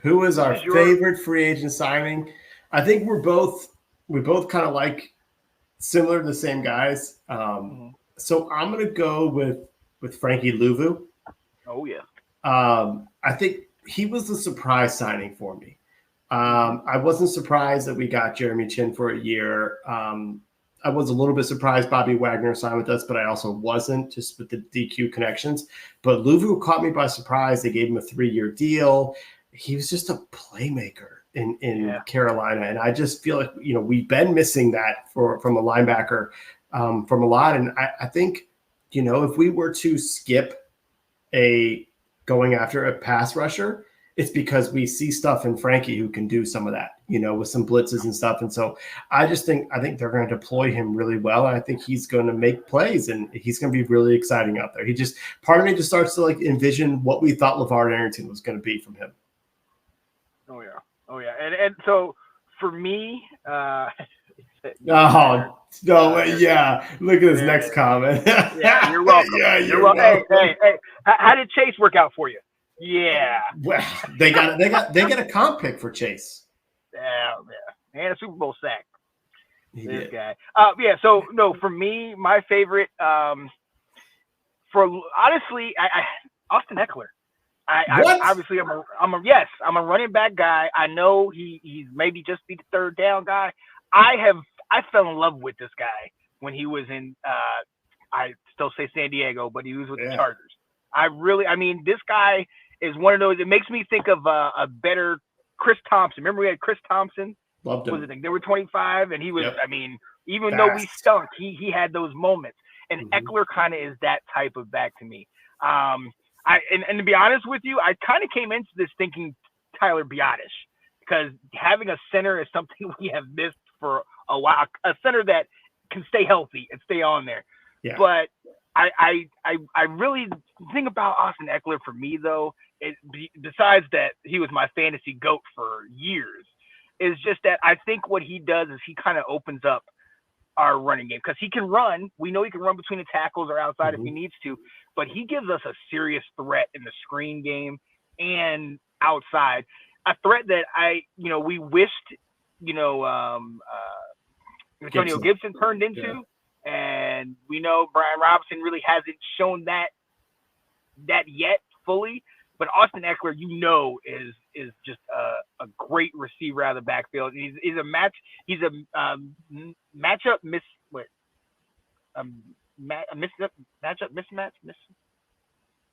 Who is our favorite free agent signing? I think we both kind of like similar to the same guys. So I'm gonna go with Frankie Louvu. Oh yeah. I think he was the surprise signing for me. I wasn't surprised that we got Jeremy Chin for a year. I was a little bit surprised Bobby Wagner signed with us, but I also wasn't, just with the DQ connections. But Louvu caught me by surprise. They gave him a 3-year deal. He was just a playmaker in Carolina. And I just feel like, we've been missing that from a linebacker from a lot. And I think, if we were to skip going after a pass rusher, it's because we see stuff in Frankie who can do some of that, with some blitzes and stuff. And so I think they're going to deploy him really well. And I think he's going to make plays and he's going to be really exciting out there. Part of me just starts to envision what we thought LeVar Arrington was going to be from him. Oh yeah. And so for me, no, yeah. Look at this next comment. Yeah, you're welcome. You're welcome. Hey, how did Chase work out for you? Yeah. Well, they got a comp pick for Chase. Yeah. And a Super Bowl sack. This guy. So no, for me, my favorite Austin Eckler. I'm a running back guy. I know he's maybe just be the third down guy. I fell in love with this guy when he was in I still say San Diego, but he was with the Chargers. This guy is one of those. It makes me think of a better Chris Thompson. Remember we had Chris Thompson? Loved him. They were 25, and he was. Yep. Even though we stunk, he had those moments. And Eckler kind of is that type of back to me. And to be honest with you, I kind of came into this thinking Tyler Biotish, because having a center is something we have missed for a while. A center that can stay healthy and stay on there. Yeah. But I really think about Austin Eckler for me though. Besides that, he was my fantasy GOAT for years. Is just that I think what he does is he kind of opens up our running game, because he can run. We know he can run between the tackles or outside if he needs to, but he gives us a serious threat in the screen game and outside. A threat that we wished, Antonio Gibson turned into, and we know Brian Robinson really hasn't shown that yet fully. But Austin Eckler, is just a great receiver out of the backfield. He's a matchup mismatch.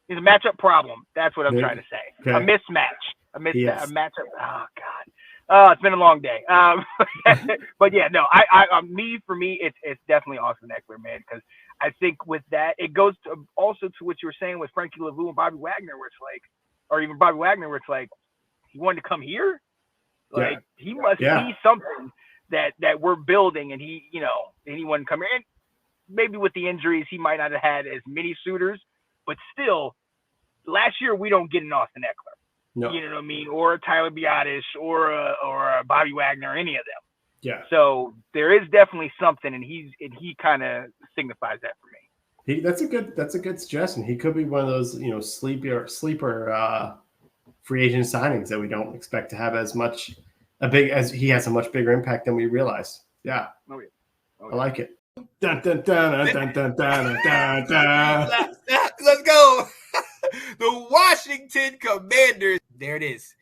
He's a matchup problem. That's what I'm trying to say. Okay. A mismatch. A matchup. Oh God. It's been a long day. But yeah, no. For me, it's definitely Austin Eckler, man, because I think with that, it goes also to what you were saying with Frankie Louvu and Bobby Wagner, where it's like, or even Bobby Wagner, where it's like, he wanted to come here. Like he must be something that we're building, and he wanted to come here. And maybe with the injuries, he might not have had as many suitors, but still, last year we don't get an Austin Eckler. No. You know what I mean? Or a Tyler Biotish or a Bobby Wagner, or any of them. Yeah. So there is definitely something, and he kind of signifies that for me. That's a good suggestion. He could be one of those, sleeper free agent signings that we don't expect to have as he has a much bigger impact than we realize. Yeah. Oh yeah. I like it. Dun, dun, dun, dun, dun, dun, dun, dun. Let's go. The Washington Commanders. There it is.